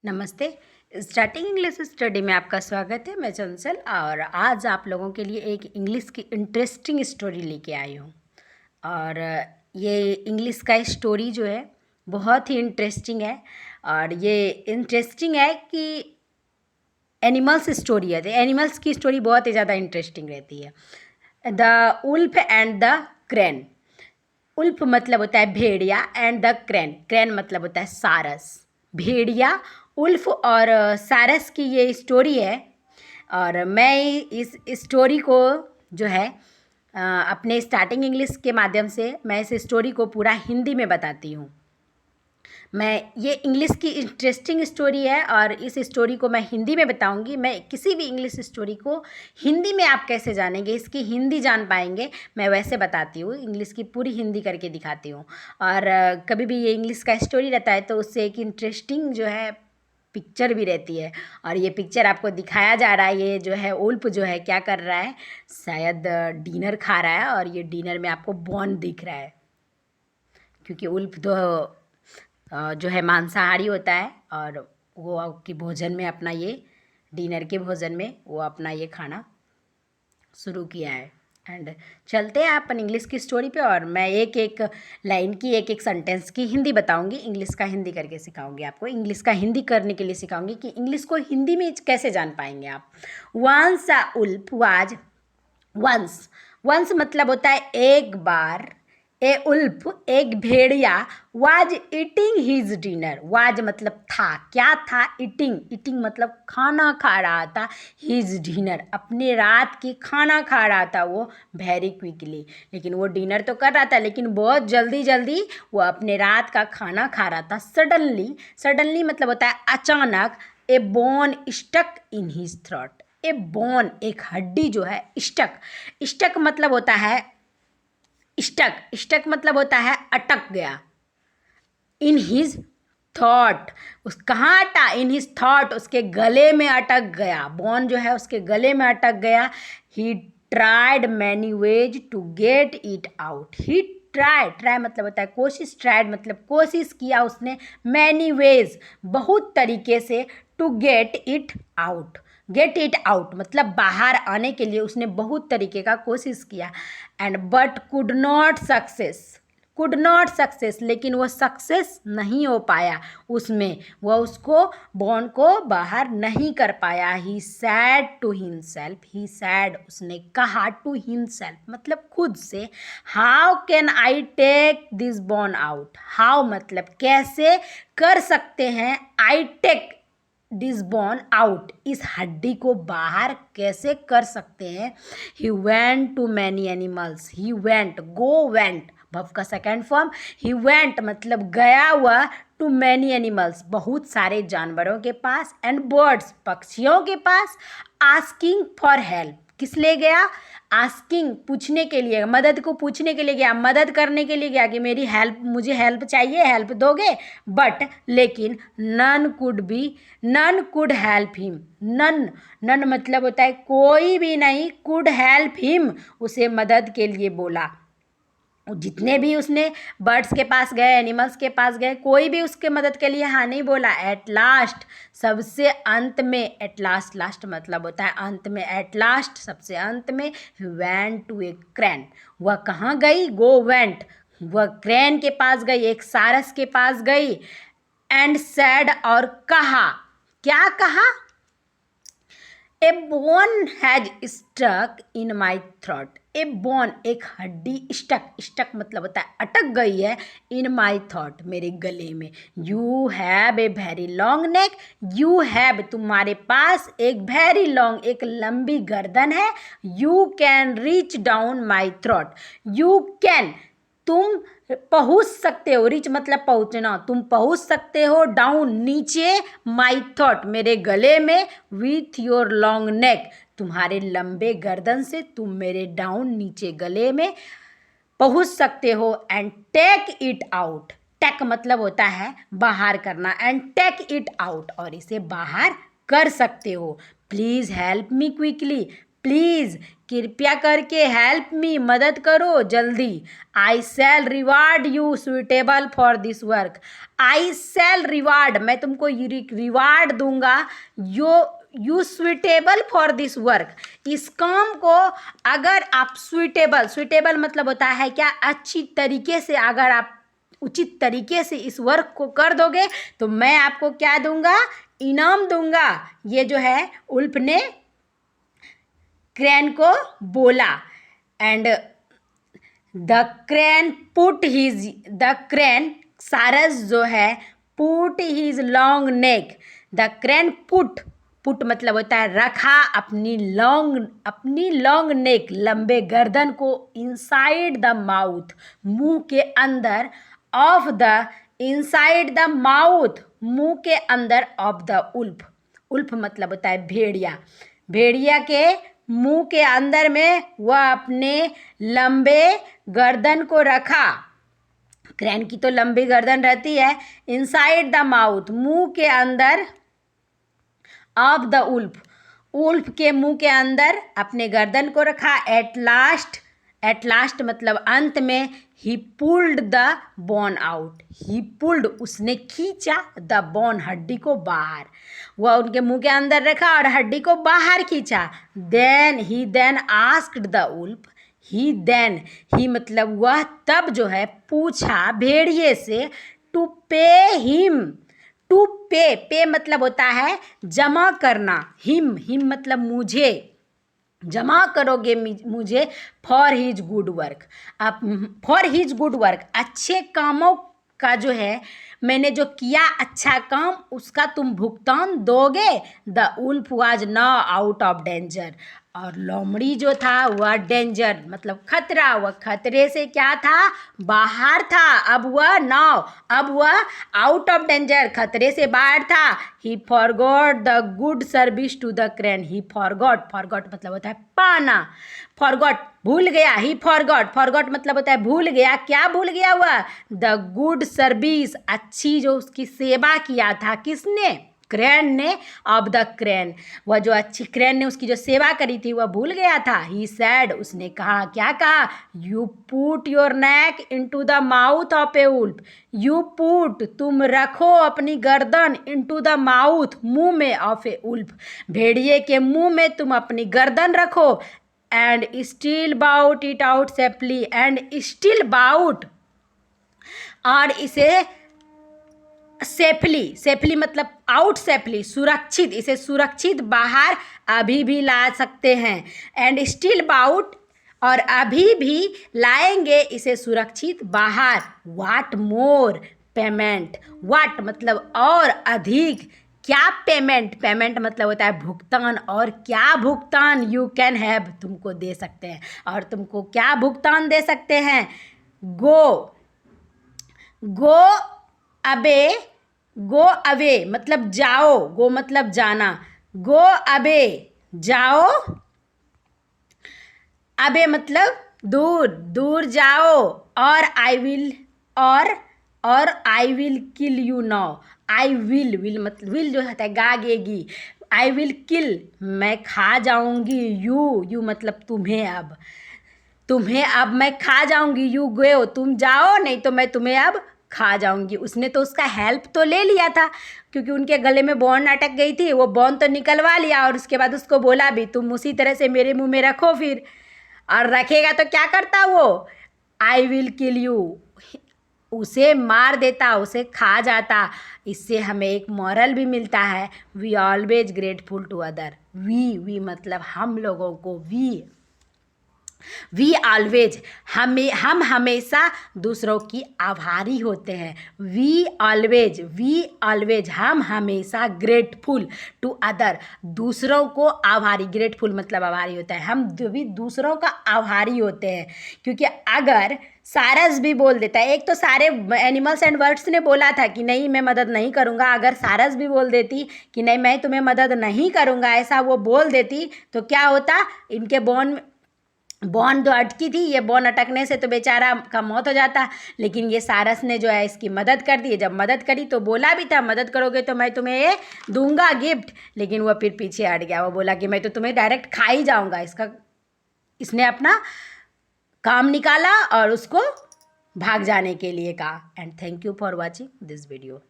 नमस्ते। Starting English study में आपका स्वागत है। मैं चंचल और आज आप लोगों के लिए एक इंग्लिश की इंटरेस्टिंग स्टोरी लेके आई हूँ। और ये इंग्लिश का स्टोरी जो है बहुत ही इंटरेस्टिंग है। और ये इंटरेस्टिंग है कि एनिमल्स स्टोरी है। तो एनिमल्स की स्टोरी बहुत ही ज़्यादा इंटरेस्टिंग रहती है। The wolf and the crane. Wolf मतलब होता है भेड़िया एंड द क्रेन, क्रेन मतलब होता है सारस। भेड़िया, उल्फ और सारस की ये स्टोरी है। और मैं इस स्टोरी को जो है अपने स्टार्टिंग इंग्लिश के माध्यम से मैं इस स्टोरी को पूरा हिंदी में बताती हूँ। ये इंग्लिश की इंटरेस्टिंग स्टोरी है और इस स्टोरी को मैं हिंदी में बताऊंगी। मैं किसी भी इंग्लिश स्टोरी को हिंदी में आप कैसे जानेंगे, इसकी हिंदी जान पाएंगे, मैं वैसे बताती हूँ। इंग्लिश की पूरी हिंदी करके दिखाती हूँ। और कभी भी ये इंग्लिश का स्टोरी रहता है तो उससे एक इंटरेस्टिंग जो है पिक्चर भी रहती है। और ये पिक्चर आपको दिखाया जा रहा है। ये जो है उल्फ जो है क्या कर रहा है, शायद डिनर खा रहा है। और ये डिनर में आपको बॉन दिख रहा है क्योंकि उल्फ तो जो है मांसाहारी होता है। और वो आपकी भोजन में अपना ये डिनर के भोजन में वो अपना ये खाना शुरू किया है। एंड चलते हैं अपन इंग्लिश की स्टोरी पे। और मैं एक एक लाइन की एक एक सेंटेंस की हिंदी बताऊंगी, इंग्लिश का हिंदी करके सिखाऊंगी आपको। इंग्लिश का हिंदी करने के लिए सिखाऊंगी कि इंग्लिश को हिंदी में कैसे जान पाएंगे आप। Once a wolf was, once, once मतलब होता है एक बार। ए उल्फ एक भेड़िया was eating his dinner. Was मतलब था, क्या था, ईटिंग, ईटिंग मतलब खाना खा रहा था। हिज डिनर अपने रात की खाना खा रहा था वो वेरी क्विकली। लेकिन वो डिनर तो कर रहा था लेकिन बहुत जल्दी जल्दी वो अपने रात का खाना खा रहा था। सडनली, सडनली मतलब होता है अचानक। A bone stuck in his throat. A bone एक हड्डी जो है, स्टक, स्टक मतलब होता है स्टक, स्टक मतलब होता है अटक गया। इन हिज थॉट, उस कहाँ अटा, इन हिज थॉट उसके गले में अटक गया। बोन जो है उसके गले में अटक गया। He tried many ways to get it out. He try, try मतलब होता है कोशिश, ट्राइड मतलब कोशिश किया उसने, मैनी वेज बहुत तरीके से, to get it out, get it out मतलब बाहर आने के लिए उसने बहुत तरीके का कोशिश किया। And but could not success, could not success लेकिन वो सक्सेस नहीं हो पाया उसमें, वह उसको बॉन को बाहर नहीं कर पाया। He said to himself, he said उसने कहा, टू हिमसेल्फ मतलब खुद से, how can I take this bone out. How मतलब कैसे कर सकते हैं, I take this bone out इस हड्डी को बाहर कैसे कर सकते हैं। He went to many animals, he went, go went भव का सेकेंड फॉर्म। ही वेंट मतलब गया हुआ, टू मैनी एनिमल्स बहुत सारे जानवरों के पास, एंड बर्ड्स पक्षियों के पास, आस्किंग फॉर हेल्प किस ले गया, आस्किंग पूछने के लिए, मदद को पूछने के लिए गया, मदद करने के लिए गया कि मेरी हेल्प, मुझे हेल्प चाहिए, हेल्प दोगे। बट लेकिन none could be, none could help him. None, none मतलब होता है कोई भी नहीं, कुड हेल्प हिम उसे मदद के लिए बोला। जितने भी उसने बर्ड्स के पास गए, एनिमल्स के पास गए, कोई भी उसके मदद के लिए हाँ नहीं बोला। एट लास्ट सबसे अंत में, एट लास्ट, लास्ट मतलब होता है अंत में, एट लास्ट सबसे अंत में, वेंट टू ए क्रैन वह कहाँ गई, गो वेंट वह क्रैन के पास गई, एक सारस के पास गई। एंड सैड और कहा, क्या कहा, a bone has stuck in my throat. A bone एक हड्डी, स्टक, स्टक मतलब होता है अटक गई है, इन माई थॉट मेरे गले में। You have a very long neck, you have तुम्हारे पास एक वेरी लॉन्ग एक लंबी गर्दन है। You can reach down my throat, you can तुम पहुँच सकते हो, रीच मतलब पहुँचना, तुम पहुँच सकते हो, डाउन नीचे, माई थॉट मेरे गले में, विथ योर लॉन्ग नेक तुम्हारे लंबे गर्दन से तुम मेरे डाउन नीचे गले में पहुँच सकते हो। And take it out, take मतलब होता है बाहर करना, एंड टेक इट आउट और इसे बाहर कर सकते हो। Please help me quickly, please कृपया करके, हेल्प मी मदद करो जल्दी। I shall reward you suitable for this work. I shall reward, मैं तुमको रिवार्ड दूंगा, you suitable for this work, इस काम को अगर आप सुइटेबल मतलब होता है क्या, अच्छी तरीके से, अगर आप उचित तरीके से इस वर्क को कर दोगे तो मैं आपको क्या दूंगा, इनाम दूंगा। ये जो है उल्फ ने क्रेन को बोला। एंड द क्रेन सारस जो है put his long neck, the crane put मतलब होता है रखा, अपनी लॉन्ग नेक लंबे गर्दन को, इनसाइड द माउथ मुंह के अंदर, of the inside the mouth मुंह के अंदर, ऑफ द उल्फ मतलब होता है भेड़िया के मुंह के अंदर में वह अपने लंबे गर्दन को रखा। क्रेन की तो लंबी गर्दन रहती है। इनसाइड द माउथ मुंह के अंदर, ऑफ द उल्फ के मुंह के अंदर अपने गर्दन को रखा। एट लास्ट मतलब अंत में, ही pulled the bone out, he pulled उसने खींचा, द बोन हड्डी को बाहर, वह उनके मुंह के अंदर रखा और हड्डी को बाहर खींचा। देन आस्क्ड द उल्फ, ही मतलब वह तब जो है पूछा भेड़िए से, टू पे मतलब होता है जमा करना, हिम मतलब मुझे, जमा करोगे मुझे, फॉर हिज गुड वर्क, अच्छे कामों का जो है, मैंने जो किया अच्छा काम उसका तुम भुगतान दोगे। The wolf was now out of danger, और लोमड़ी जो था वह डेंजर मतलब खतरा, वह खतरे से क्या था, बाहर था। अब वह आउट ऑफ डेंजर, खतरे से बाहर था। He forgot the good service to the crane, he forgot मतलब होता है पाना, फॉरगॉट भूल गया, ही फॉरगॉट मतलब होता है भूल गया। क्या भूल गया वह, द गुड सर्विस अच्छी जो उसकी सेवा किया था, किसने, क्रेन ने, ऑफ द क्रेन, वह जो अच्छी क्रेन ने उसकी जो सेवा करी थी वह भूल गया था। ही सैड उसने कहा, क्या कहा, you put your neck into the mouth of a wolf, you put तुम रखो अपनी गर्दन, इनटू द माउथ मुंह में, ऑफ ए उल्फ भेड़िए के मुंह में तुम अपनी गर्दन रखो। And still bout it out safely, and still bout और इसे सेफली मतलब आउट सेफली सुरक्षित, इसे सुरक्षित बाहर अभी भी ला सकते हैं। एंड स्टिल बाउट और अभी भी लाएंगे इसे सुरक्षित बाहर। वाट मोर पेमेंट, वाट मतलब और अधिक, क्या पेमेंट मतलब होता है भुगतान, और क्या भुगतान, यू कैन हैव तुमको दे सकते हैं, और तुमको क्या भुगतान दे सकते हैं। गो अवे मतलब जाओ, गो मतलब जाना, गो अवे जाओ, अबे मतलब दूर जाओ, और I will kill you now, I will मतलब विल जो होता है गागेगी, आई विल किल मैं खा जाऊंगी, यू मतलब तुम्हें अब मैं खा जाऊंगी, यू गो तुम जाओ, नहीं तो मैं तुम्हें अब खा जाऊंगी। उसने तो उसका हेल्प तो ले लिया था, क्योंकि उनके गले में बॉन अटक गई थी, वो बॉन तो निकलवा लिया, और उसके बाद उसको बोला भी तुम उसी तरह से मेरे मुंह में रखो फिर, और रखेगा तो क्या करता वो, आई विल किल यू, उसे मार देता, उसे खा जाता। इससे हमें एक मॉरल भी मिलता है, we always grateful to other, we मतलब हम लोगों को, वी ऑलवेज हम हमेशा दूसरों की आभारी होते हैं। वी ऑलवेज हम हमेशा ग्रेटफुल टू अदर दूसरों को आभारी, ग्रेटफुल मतलब आभारी होता है, हम भी दूसरों का आभारी होते हैं। क्योंकि अगर सारस भी बोल देता है, एक तो सारे एनिमल्स एंड बर्ड्स ने बोला था कि नहीं मैं मदद नहीं करूँगा, अगर सारस भी बोल देती कि नहीं मैं तुम्हें मदद नहीं करूँगा, ऐसा वो बोल देती तो क्या होता, इनके बॉन बॉन तो अटकी थी, ये बॉन अटकने से तो बेचारा का मौत हो जाता, लेकिन ये सारस ने जो है इसकी मदद कर दी। जब मदद करी तो बोला भी था मदद करोगे तो मैं तुम्हें ये दूंगा गिफ्ट, लेकिन वो फिर पीछे हट गया। वो बोला कि मैं तो तुम्हें डायरेक्ट खा ही जाऊंगा। इसने अपना काम निकाला और उसको भाग जाने के लिए कहा। And thank you for watching this video.